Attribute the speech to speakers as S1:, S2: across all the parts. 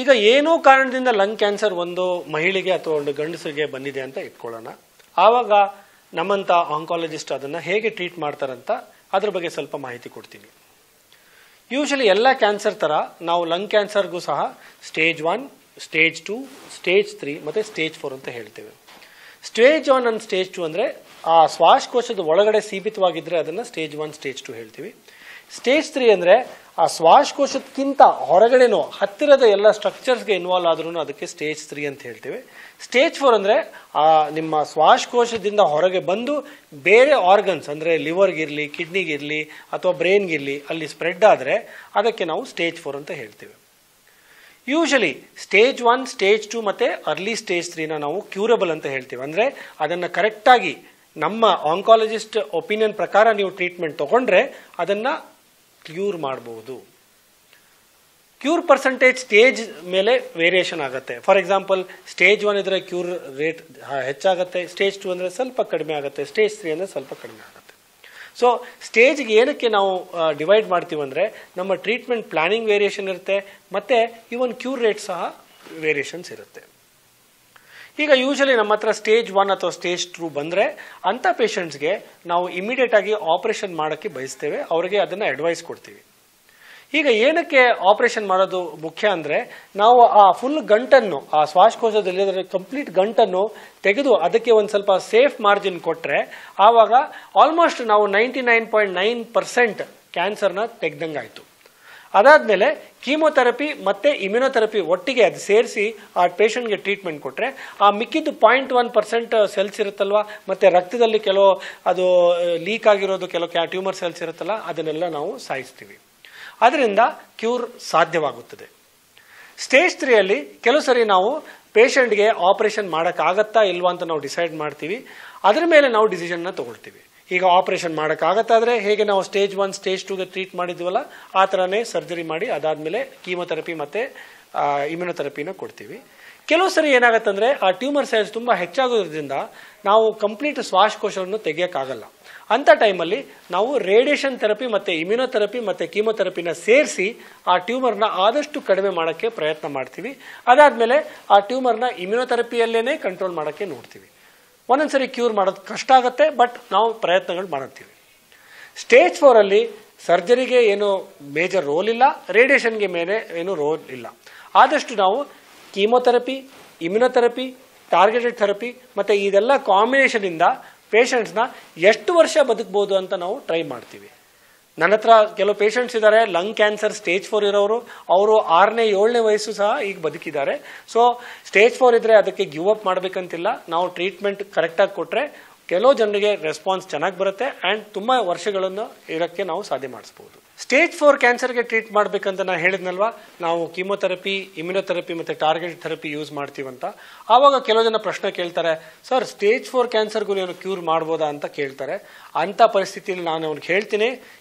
S1: ಈಗ ಏನೋ ಕಾರಣದಿಂದ ಲಂಗ್ ಕ್ಯಾನ್ಸರ್ ಒಂದು ಮಹಿಳೆಗೆ ಅಥವಾ ಒಂದು ಗಂಡಸರಿಗೆ ಬಂದಿದೆ ಅಂತ ಇಟ್ಕೊಳ್ಳೋಣ. ಆವಾಗ ನಮ್ಮಂತ ಆಂಕಾಲಜಿಸ್ಟ್ ಅದನ್ನ ಹೇಗೆ ಟ್ರೀಟ್ ಮಾಡ್ತಾರಂತ ಅದ್ರ ಬಗ್ಗೆ ಸ್ವಲ್ಪ ಮಾಹಿತಿ ಕೊಡ್ತೀನಿ. ಯೂಶಲಿ ಎಲ್ಲ ಕ್ಯಾನ್ಸರ್ ತರ ನಾವು ಲಂಗ್ ಕ್ಯಾನ್ಸರ್ಗೂ ಸಹ ಸ್ಟೇಜ್ 1, ಸ್ಟೇಜ್ 2, ಸ್ಟೇಜ್ 3 ಮತ್ತೆ ಸ್ಟೇಜ್ 4 ಅಂತ ಹೇಳ್ತೇವೆ. ಸ್ಟೇಜ್ 1 ಅಂಡ್ ಸ್ಟೇಜ್ 2 ಅಂದ್ರೆ ಆ ಶ್ವಾಸಕೋಶದ ಒಳಗಡೆ ಸೀಮಿತವಾಗಿದ್ರೆ ಅದನ್ನ ಸ್ಟೇಜ್ 1, ಸ್ಟೇಜ್ 2 ಹೇಳ್ತೀವಿ. ಸ್ಟೇಜ್ 3 ಅಂದ್ರೆ ಆ ಶ್ವಾಸಕೋಶಕ್ಕಿಂತ ಹೊರಗಡೆನೋ ಹತ್ತಿರದ ಎಲ್ಲ ಸ್ಟ್ರಕ್ಚರ್ಸ್ಗೆ ಇನ್ವಾಲ್ವ್ ಆದ್ರೂ ಅದಕ್ಕೆ ಸ್ಟೇಜ್ 3 ಅಂತ ಹೇಳ್ತೀವಿ. ಸ್ಟೇಜ್ 4 ಅಂದ್ರೆ ಆ ನಿಮ್ಮ ಶ್ವಾಸಕೋಶದಿಂದ ಹೊರಗೆ ಬಂದು ಬೇರೆ ಆರ್ಗನ್ಸ್ ಅಂದ್ರೆ ಲಿವರ್ಗಿರ್ಲಿ, ಕಿಡ್ನಿಗಿರ್ಲಿ ಅಥವಾ ಬ್ರೈನ್ಗಿರ್ಲಿ ಅಲ್ಲಿ ಸ್ಪ್ರೆಡ್ ಆದ್ರೆ ಅದಕ್ಕೆ ನಾವು ಸ್ಟೇಜ್ 4 ಅಂತ ಹೇಳ್ತೀವಿ. ಯೂಶಲಿ ಸ್ಟೇಜ್ 1, ಸ್ಟೇಜ್ 2 ಮತ್ತೆ ಅರ್ಲಿ ಸ್ಟೇಜ್ 3ನ ನಾವು ಕ್ಯೂರಬಲ್ ಅಂತ ಹೇಳ್ತೀವಿ. ಅಂದ್ರೆ ಅದನ್ನ ಕರೆಕ್ಟಾಗಿ ನಮ್ಮ ಆಂಕಾಲಜಿಸ್ಟ್ ಒಪಿನಿಯನ್ ಪ್ರಕಾರ ನೀವು ಟ್ರೀಟ್ಮೆಂಟ್ ತಗೊಂಡ್ರೆ ಅದನ್ನ ಕ್ಯೂರ್ ಮಾಡಬಹುದು. ಕ್ಯೂರ್ ಪರ್ಸೆಂಟೇಜ್ ಸ್ಟೇಜ್ ಮೇಲೆ ವೇರಿಯೇಷನ್ ಆಗುತ್ತೆ. ಫಾರ್ ಎಕ್ಸಾಂಪಲ್ ಸ್ಟೇಜ್ 1 ಇದ್ರೆ ಕ್ಯೂರ್ ರೇಟ್ ಹೆಚ್ಚಾಗುತ್ತೆ, ಸ್ಟೇಜ್ 2 ಅಂದ್ರೆ ಸ್ವಲ್ಪ ಕಡಿಮೆ ಆಗುತ್ತೆ, ಸ್ಟೇಜ್ 3 ಅಂದ್ರೆ ಸ್ವಲ್ಪ ಕಡಿಮೆ ಆಗುತ್ತೆ. ಸೊ ಸ್ಟೇಜ್ಗೆ ಏನಕ್ಕೆ ನಾವು ಡಿವೈಡ್ ಮಾಡ್ತೀವಿ ಅಂದ್ರೆ ನಮ್ಮ ಟ್ರೀಟ್ಮೆಂಟ್ ಪ್ಲಾನಿಂಗ್ ವೇರಿಯೇಷನ್ ಇರುತ್ತೆ, ಮತ್ತೆ ಇವನ್ ಕ್ಯೂರ್ ರೇಟ್ ಸಹ ವೇರಿಯೇಷನ್ಸ್ ಇರುತ್ತೆ. ಈಗ ಯೂಶಲಿ ನಮ್ಮ ಹತ್ರ ಸ್ಟೇಜ್ 1 ಅಥವಾ ಸ್ಟೇಜ್ 2 ಬಂದ್ರೆ ಅಂತ ಪೇಷಂಟ್ಸ್ಗೆ ನಾವು ಇಮಿಡಿಯೇಟ್ ಆಗಿ ಆಪರೇಷನ್ ಮಾಡೋಕ್ಕೆ ಬಯಸ್ತೇವೆ, ಅವರಿಗೆ ಅದನ್ನ ಅಡ್ವೈಸ್ ಕೊಡ್ತೀವಿ. ಈಗ ಏನಕ್ಕೆ ಆಪರೇಷನ್ ಮಾಡೋದು ಮುಖ್ಯ ಅಂದ್ರೆ ನಾವು ಆ ಫುಲ್ ಗಂಟನ್ನು ಆ ಶ್ವಾಸಕೋಶದಲ್ಲಿ ಕಂಪ್ಲೀಟ್ ಗಂಟನ್ನು ತೆಗೆದು ಅದಕ್ಕೆ ಒಂದು ಸ್ವಲ್ಪ ಸೇಫ್ ಮಾರ್ಜಿನ್ ಕೊಟ್ರೆ ಆವಾಗ ಆಲ್ಮೋಸ್ಟ್ ನಾವು 99.9% ಕ್ಯಾನ್ಸರ್ನ ತೆಗೆದಂಗಾಯ್ತು. ಅದಾದ್ಮೇಲೆ ಕೀಮೋಥೆರಪಿ ಮತ್ತೆ ಇಮ್ಯುನೋಥೆರಪಿ ಒಟ್ಟಿಗೆ ಅದು ಸೇರಿಸಿ ಆ ಪೇಷಂಟ್ಗೆ ಟ್ರೀಟ್ಮೆಂಟ್ ಕೊಟ್ರೆ ಆ ಮಿಕ್ಕಿದ್ದು 0.1% ಸೆಲ್ಸ್ ಇರುತ್ತಲ್ವಾ, ಮತ್ತೆ ರಕ್ತದಲ್ಲಿ ಕೆಲವು ಅದು ಲೀಕ್ ಆಗಿರೋದು ಕೆಲವು ಟ್ಯೂಮರ್ ಸೆಲ್ಸ್ ಇರುತ್ತಲ್ಲ ಅದನ್ನೆಲ್ಲ ನಾವು ಸಾಯಿಸ್ತೀವಿ. ಅದರಿಂದ ಕ್ಯೂರ್ ಸಾಧ್ಯವಾಗುತ್ತದೆ. ಸ್ಟೇಜ್ 3 ಅಲ್ಲಿ ಕೆಲವು ಸರಿ ನಾವು ಪೇಷಂಟ್ಗೆ ಆಪರೇಷನ್ ಮಾಡೋಕ್ಕಾಗತ್ತಾ ಇಲ್ವಾ ಅಂತ ನಾವು ಡಿಸೈಡ್ ಮಾಡ್ತೀವಿ. ಅದರ ಮೇಲೆ ನಾವು ಡಿಸಿಷನ್ನ ತಗೊಳ್ತೀವಿ. ಈಗ ಆಪರೇಷನ್ ಮಾಡೋಕ್ಕಾಗತ್ತಾದ್ರೆ ಹೇಗೆ ನಾವು ಸ್ಟೇಜ್ 1, ಸ್ಟೇಜ್ 2ಗೆ ಟ್ರೀಟ್ ಮಾಡಿದ್ವಲ್ಲ ಆ ಥರನೇ ಸರ್ಜರಿ ಮಾಡಿ ಅದಾದ್ಮೇಲೆ ಕೀಮೋಥೆರಪಿ ಮತ್ತೆ ಇಮ್ಯುನೋಥೆರಪಿನ ಕೊಡ್ತೀವಿ. ಕೆಲವು ಸರಿ ಏನಾಗುತ್ತಂದ್ರೆ ಆ ಟ್ಯೂಮರ್ ಸೈಜ್ ತುಂಬಾ ಹೆಚ್ಚಾಗೋದ್ರಿಂದ ನಾವು ಕಂಪ್ಲೀಟ್ ಶ್ವಾಸಕೋಶವನ್ನು ತೆಗಿಯೋಕ್ಕಾಗಲ್ಲ. ಅಂತ ಟೈಮಲ್ಲಿ ನಾವು ರೇಡಿಯೇಷನ್ ಥೆರಪಿ ಮತ್ತೆ ಇಮ್ಯುನೋಥೆರಪಿ ಮತ್ತೆ ಕೀಮೋಥೆರಪಿನ ಸೇರಿಸಿ ಆ ಟ್ಯೂಮರ್ನ ಆದಷ್ಟು ಕಡಿಮೆ ಮಾಡೋಕ್ಕೆ ಪ್ರಯತ್ನ ಮಾಡ್ತೀವಿ. ಅದಾದ್ಮೇಲೆ ಆ ಟ್ಯೂಮರ್ನ ಇಮ್ಯುನೋಥೆರಪಿಯಲ್ಲೇನೆ ಕಂಟ್ರೋಲ್ ಮಾಡೋಕ್ಕೆ ನೋಡ್ತೀವಿ. ಒಂದೊಂದ್ಸರಿ ಕ್ಯೂರ್ ಮಾಡೋದು ಕಷ್ಟ ಆಗುತ್ತೆ, ಬಟ್ ನಾವು ಪ್ರಯತ್ನಗಳು ಮಾಡ್ತೀವಿ. ಸ್ಟೇಜ್ 4 ಅಲ್ಲಿ ಸರ್ಜರಿಗೆ ಏನು ಮೇಜರ್ ರೋಲ್ ಇಲ್ಲ, ರೇಡಿಯೇಷನ್ಗೆ ಮೇಲೆ ಏನು ರೋಲ್ ಇಲ್ಲ. ಆದಷ್ಟು ನಾವು ಕೀಮೋಥೆರಪಿ, ಇಮ್ಯುನೋಥೆರಪಿ, ಟಾರ್ಗೆಟೆಡ್ ಥೆರಪಿ ಮತ್ತೆ ಇದೆಲ್ಲ ಕಾಂಬಿನೇಷನ್ ಇಂದ ಪೇಷಂಟ್ಸ್ನ ಎಷ್ಟು ವರ್ಷ ಬದುಕಬಹುದು ಅಂತ ನಾವು ಟ್ರೈ ಮಾಡ್ತೀವಿ. ನನ್ನ ಹತ್ರ ಕೆಲವು ಪೇಷಂಟ್ಸ್ ಇದ್ದಾರೆ ಲಂಗ್ ಕ್ಯಾನ್ಸರ್ ಸ್ಟೇಜ್ 4 ಇರೋರು, ಅವರು 6ನೇ 7ನೇ ವಯಸ್ಸು ಸಹ ಈಗ ಬದುಕಿದ್ದಾರೆ. ಸೊ ಸ್ಟೇಜ್ 4 ಇದ್ರೆ ಅದಕ್ಕೆ ಗಿವ್ ಅಪ್ ಮಾಡಬೇಕಂತಿಲ್ಲ. ನಾವು ಟ್ರೀಟ್ಮೆಂಟ್ ಕರೆಕ್ಟಾಗಿ ಕೊಟ್ರೆ ಕೆಲವು ಜನರಿಗೆ ರೆಸ್ಪಾನ್ಸ್ ಚೆನ್ನಾಗಿ ಬರುತ್ತೆ ಅಂಡ್ ತುಂಬಾ ವರ್ಷಗಳನ್ನು ಇರೋಕ್ಕೆ ನಾವು ಸಾಧ್ಯ ಮಾಡಿಸಬಹುದು. ಸ್ಟೇಜ್ 4 ಕ್ಯಾನ್ಸರ್ಗೆ ಟ್ರೀಟ್ ಮಾಡ್ಬೇಕಂತ ನಾನು ಹೇಳಿದ್ನಲ್ವಾ, ನಾವು ಕೀಮೋಥೆರಪಿ, ಇಮ್ಯುನೋಥೆರಪಿ ಮತ್ತೆ ಟಾರ್ಗೆಟೆಡ್ ಥೆರಪಿ ಯೂಸ್ ಮಾಡ್ತೀವಂತ. ಆವಾಗ ಕೆಲವು ಜನ ಪ್ರಶ್ನೆ ಕೇಳ್ತಾರೆ, ಸರ್ ಸ್ಟೇಜ್ 4 ಕ್ಯಾನ್ಸರ್ಗೂ ಏನು ಕ್ಯೂರ್ ಮಾಡ್ಬೋದಾ ಅಂತ ಕೇಳ್ತಾರೆ. ಅಂತ ಪರಿಸ್ಥಿತಿಯಲ್ಲಿ ನಾನು ಅವ್ರಿಗೆ ಹೇಳ್ತೀನಿ,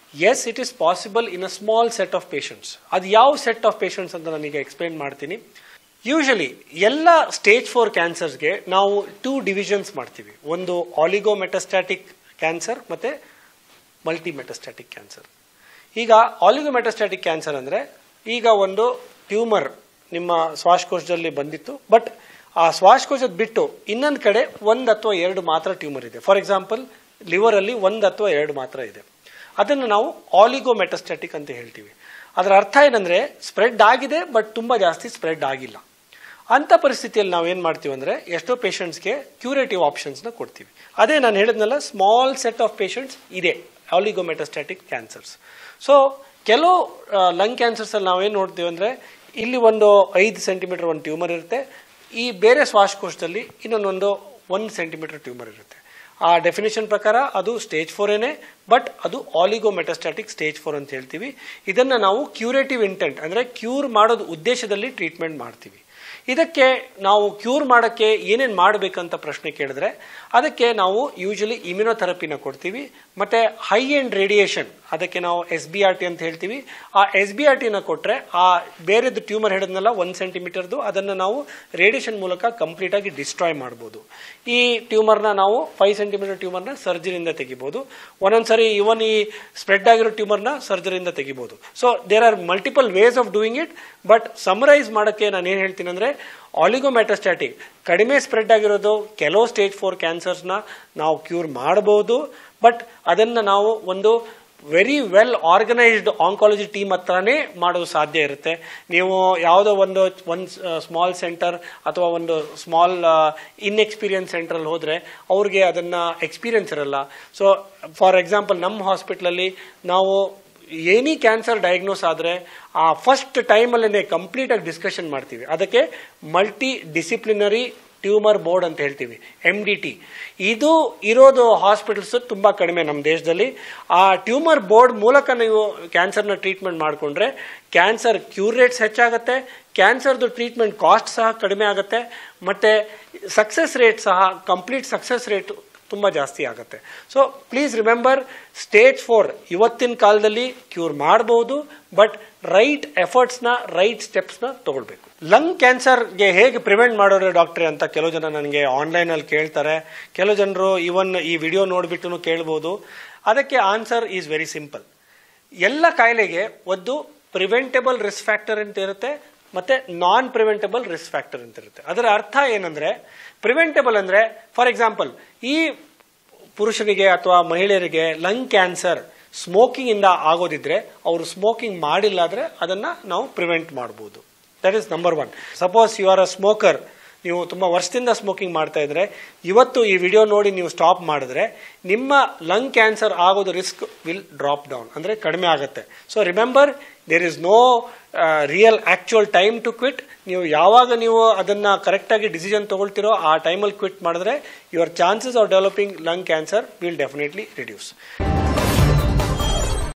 S1: yes it is possible in a small set of patients. ಅದು ಯಾವ ಸೆಟ್ ಆಫ್ ಪೇಷಂಟ್ಸ್ ಅಂತ ನಾನೀಗ ಎಕ್ಸ್ಪ್ಲೇನ್ ಮಾಡ್ತೀನಿ. ಯೂಶಲಿ ಎಲ್ಲ ಸ್ಟೇಜ್ 4 ಕ್ಯಾನ್ಸರ್ಸ್ಗೆ ನಾವು 2 ಡಿವಿಷನ್ಸ್ ಮಾಡ್ತೀವಿ. ಒಂದು ಆಲಿಗೋಮೆಟಾಸ್ಟ್ಯಾಟಿಕ್ ಕ್ಯಾನ್ಸರ್ ಮತ್ತೆ ಮಲ್ಟಿಮೆಟಾಸ್ಟ್ಯಾಟಿಕ್ ಕ್ಯಾನ್ಸರ್. ಈಗ ಆಲಿಗೋಮೆಟಾಸ್ಟ್ಯಾಟಿಕ್ ಕ್ಯಾನ್ಸರ್ ಅಂದ್ರೆ ಈಗ ಒಂದು ಟ್ಯೂಮರ್ ನಿಮ್ಮ ಶ್ವಾಸಕೋಶದಲ್ಲಿ ಬಂದಿತ್ತು, ಬಟ್ ಆ ಶ್ವಾಸಕೋಶದ ಬಿಟ್ಟು ಇನ್ನೊಂದು ಕಡೆ 1 ಅಥವಾ 2 ಮಾತ್ರ ಟ್ಯೂಮರ್ ಇದೆ. ಫಾರ್ ಎಕ್ಸಾಂಪಲ್ ಲಿವರ್ ಅಲ್ಲಿ 1 ಅಥವಾ 2 ಮಾತ್ರ ಇದೆ. ಅದನ್ನು ನಾವು ಆಲಿಗೋಮೆಟಾಸ್ಟ್ಯಾಟಿಕ್ ಅಂತ ಹೇಳ್ತೀವಿ. ಅದರ ಅರ್ಥ ಏನಂದ್ರೆ ಸ್ಪ್ರೆಡ್ ಆಗಿದೆ ಬಟ್ ತುಂಬಾ ಜಾಸ್ತಿ ಸ್ಪ್ರೆಡ್ ಆಗಿಲ್ಲ. ಅಂತ ಪರಿಸ್ಥಿತಿಯಲ್ಲಿ ನಾವು ಏನ್ ಮಾಡ್ತೀವಿ ಅಂದ್ರೆ ಎಷ್ಟೋ ಪೇಷಂಟ್ಸ್ಗೆ ಕ್ಯೂರೇಟಿವ್ ಆಪ್ಷನ್ಸ್ನ ಕೊಡ್ತೀವಿ. ಅದೇ ನಾನು ಹೇಳಿದ್ನಲ್ಲ, ಸ್ಮಾಲ್ ಸೆಟ್ ಆಫ್ ಪೇಷಂಟ್ಸ್ ಇದೆ ಆಲಿಗೋಮೆಟಾಸ್ಟ್ಯಾಟಿಕ್ ಕ್ಯಾನ್ಸರ್ಸ್. ಸೊ ಕೆಲವು ಲಂಗ್ ಕ್ಯಾನ್ಸರ್ಸ್ ಅಲ್ಲಿ ನಾವೇನು ನೋಡ್ತೀವಿ ಅಂದ್ರೆ ಇಲ್ಲಿ ಒಂದು 5 ಸೆಂಟಿಮೀಟರ್ ಒಂದು ಟ್ಯೂಮರ್ ಇರುತ್ತೆ, ಈ ಬೇರೆ ಶ್ವಾಸಕೋಶದಲ್ಲಿ ಇನ್ನೊಂದು 1 ಸೆಂಟಿಮೀಟರ್ ಟ್ಯೂಮರ್ ಇರುತ್ತೆ. ಆ ಡೆಫಿನೇಷನ್ ಪ್ರಕಾರ ಅದು ಸ್ಟೇಜ್ 4 ಬಟ್ ಅದು ಆಲಿಗೋಮೆಟಾಸ್ಟ್ಯಾಟಿಕ್ ಸ್ಟೇಜ್ 4 ಅಂತ ಹೇಳ್ತೀವಿ. ಇದನ್ನ ನಾವು ಕ್ಯೂರೇಟಿವ್ ಇಂಟೆಂಟ್ ಅಂದ್ರೆ ಕ್ಯೂರ್ ಮಾಡೋದು ಉದ್ದೇಶದಲ್ಲಿ ಟ್ರೀಟ್ಮೆಂಟ್ ಮಾಡ್ತೀವಿ. ಇದಕ್ಕೆ ನಾವು ಕ್ಯೂರ್ ಮಾಡೋಕ್ಕೆ ಏನೇನು ಮಾಡಬೇಕಂತ ಪ್ರಶ್ನೆ ಕೇಳಿದ್ರೆ ಅದಕ್ಕೆ ನಾವು ಯೂಶಲಿ ಇಮ್ಯುನೊಥೆರಪಿನ ಕೊಡ್ತೀವಿ, ಮತ್ತು ಹೈ ಎಂಡ್ ರೇಡಿಯೇಷನ್, ಅದಕ್ಕೆ ನಾವು SBRT ಅಂತ ಹೇಳ್ತೀವಿ. ಆ SBRTನ ಕೊಟ್ಟರೆ ಆ ಬೇರೆದು ಟ್ಯೂಮರ್ ಹಿಡಿದ್ನಲ್ಲ 1 ಸೆಂಟಿಮೀಟರ್ದು, ಅದನ್ನು ನಾವು ರೇಡಿಯೇಷನ್ ಮೂಲಕ ಕಂಪ್ಲೀಟಾಗಿ ಡಿಸ್ಟ್ರಾಯ್ ಮಾಡ್ಬೋದು. ಈ ಟ್ಯೂಮರ್ನ ನಾವು 5 ಸೆಂಟಿಮೀಟರ್ ಟ್ಯೂಮರ್ನ ಸರ್ಜರಿಯಿಂದ ತೆಗಿಬೋದು. ಒಂದೊಂದ್ಸರಿ ಇವನ್ ಈ ಸ್ಪ್ರೆಡ್ ಆಗಿರೋ ಟ್ಯೂಮರ್ನ ಸರ್ಜರಿಯಿಂದ ತೆಗಿಬೋದು. So there are multiple ways of doing it. But summarise ಮಾಡೋಕ್ಕೆ ನಾನು ಏನು ಹೇಳ್ತೀನಿ ಅಂದರೆ, ಆಲಿಗೋಮೆಟಾಸ್ಟ್ಯಾಟಿಕ್ ಕಡಿಮೆ ಸ್ಪ್ರೆಡ್ ಆಗಿರೋದು ಕೆಲವು ಸ್ಟೇಜ್ 4 ಕ್ಯಾನ್ಸರ್ಸ್ನ ನಾವು ಕ್ಯೂರ್ ಮಾಡಬಹುದು. ಬಟ್ ಅದನ್ನು ನಾವು ಒಂದು very well organised oncology team ಹತ್ರನೇ ಮಾಡೋದು ಸಾಧ್ಯ ಇರುತ್ತೆ. ನೀವು ಯಾವುದೋ ಒಂದು ಸ್ಮಾಲ್ ಸೆಂಟರ್ ಅಥವಾ ಒಂದು ಸ್ಮಾಲ್ ಇನ್ಎಕ್ಸ್ಪೀರಿಯನ್ಸ್ ಸೆಂಟ್ರಲ್ಲಿ ಹೋದರೆ ಅವ್ರಿಗೆ ಅದನ್ನು ಎಕ್ಸ್ಪೀರಿಯನ್ಸ್ ಇರಲ್ಲ. ಸೊ ಫಾರ್ ಎಕ್ಸಾಂಪಲ್ ನಮ್ಮ ಹಾಸ್ಪಿಟ್ಲಲ್ಲಿ ನಾವು ಏನಿ ಕ್ಯಾನ್ಸರ್ ಡಯಾಗ್ನೋಸ್ ಆದರೆ ಆ ಫಸ್ಟ್ ಟೈಮಲ್ಲೇ ಕಂಪ್ಲೀಟಾಗಿ ಡಿಸ್ಕಷನ್ ಮಾಡ್ತೀವಿ. ಅದಕ್ಕೆ ಮಲ್ಟಿ ಡಿಸಿಪ್ಲಿನರಿ ಟ್ಯೂಮರ್ ಬೋರ್ಡ್ ಅಂತ ಹೇಳ್ತೀವಿ, MDT. ಇದು ಇರೋದು ಹಾಸ್ಪಿಟಲ್ಸ್ ತುಂಬ ಕಡಿಮೆ ನಮ್ಮ ದೇಶದಲ್ಲಿ. ಆ ಟ್ಯೂಮರ್ ಬೋರ್ಡ್ ಮೂಲಕ ನೀವು ಕ್ಯಾನ್ಸರ್ನ ಟ್ರೀಟ್ಮೆಂಟ್ ಮಾಡಿಕೊಂಡ್ರೆ ಕ್ಯಾನ್ಸರ್ ಕ್ಯೂರ್ ರೇಟ್ಸ್ ಹೆಚ್ಚಾಗುತ್ತೆ, ಕ್ಯಾನ್ಸರ್ದು ಟ್ರೀಟ್ಮೆಂಟ್ ಕಾಸ್ಟ್ ಸಹ ಕಡಿಮೆ ಆಗುತ್ತೆ, ಮತ್ತು ಸಕ್ಸಸ್ ರೇಟ್ ಸಹ ಕಂಪ್ಲೀಟ್ ಸಕ್ಸಸ್ ರೇಟ್ ತುಂಬ ಜಾಸ್ತಿ ಆಗುತ್ತೆ. ಸೊ ಪ್ಲೀಸ್ ರಿಮೆಂಬರ್, ಸ್ಟೇಜ್ 4 ಇವತ್ತಿನ ಕಾಲದಲ್ಲಿ ಕ್ಯೂರ್ ಮಾಡಬಹುದು, ಬಟ್ ರೈಟ್ ಎಫರ್ಟ್ಸ್ನ ರೈಟ್ ಸ್ಟೆಪ್ಸ್ನ ತಗೊಳ್ಬೇಕು. ಲಂಗ್ ಕ್ಯಾನ್ಸರ್ಗೆ ಹೇಗೆ ಪ್ರಿವೆಂಟ್ ಮಾಡೋರು ಡಾಕ್ಟ್ರೆ ಅಂತ ಕೆಲವು ಜನ ನನಗೆ ಆನ್ಲೈನಲ್ಲಿ ಕೇಳ್ತಾರೆ. ಕೆಲವು ಜನರು ಇವನ್ ಈ ವಿಡಿಯೋ ನೋಡಿಬಿಟ್ಟು ಕೇಳ್ಬೋದು. ಅದಕ್ಕೆ ಆನ್ಸರ್ ಈಸ್ ವೆರಿ ಸಿಂಪಲ್. ಎಲ್ಲ ಕಾಯಿಲೆಗೆ ಒಂದು ಪ್ರಿವೆಂಟಬಲ್ ರಿಸ್ಕ್ ಫ್ಯಾಕ್ಟರ್ ಅಂತ ಇರುತ್ತೆ, ಮತ್ತೆ ನಾನ್ ಪ್ರಿವೆಂಟಬಲ್ ರಿಸ್ಕ್ ಫ್ಯಾಕ್ಟರ್ ಅಂತ ಇರುತ್ತೆ. ಅದರ ಅರ್ಥ ಏನಂದ್ರೆ, ಪ್ರಿವೆಂಟಬಲ್ ಅಂದ್ರೆ ಫಾರ್ ಎಕ್ಸಾಂಪಲ್ ಈ ಪುರುಷನಿಗೆ ಅಥವಾ ಮಹಿಳೆಯರಿಗೆ ಲಂಗ್ ಕ್ಯಾನ್ಸರ್ ಸ್ಮೋಕಿಂಗ್ ಇಂದ ಆಗೋದಿದ್ರೆ ಅವರು ಸ್ಮೋಕಿಂಗ್ ಮಾಡಿಲ್ಲ ಆದ್ರೆ ಅದನ್ನ ನಾವು ಪ್ರಿವೆಂಟ್ ಮಾಡಬಹುದು. That is number 1. Suppose you are a smoker, ನೀವು ತುಂಬ ವರ್ಷದಿಂದ ಸ್ಮೋಕಿಂಗ್ ಮಾಡ್ತಾ ಇದ್ರೆ ಇವತ್ತು ಈ ವಿಡಿಯೋ ನೋಡಿ ನೀವು ಸ್ಟಾಪ್ ಮಾಡಿದ್ರೆ ನಿಮ್ಮ ಲಂಗ್ ಕ್ಯಾನ್ಸರ್ ಆಗೋದು ರಿಸ್ಕ್ ವಿಲ್ ಡ್ರಾಪ್ ಡೌನ್, ಅಂದರೆ ಕಡಿಮೆ ಆಗುತ್ತೆ. So remember, there is no real actual time to quit. ನೀವು ಯಾವಾಗ ನೀವು ಅದನ್ನು ಕರೆಕ್ಟಾಗಿ ಡಿಸಿಷನ್ ತಗೊಳ್ತಿರೋ ಆ ಟೈಮಲ್ಲಿ ಕ್ವಿಟ್ ಮಾಡಿದ್ರೆ your chances of developing lung cancer will definitely reduce.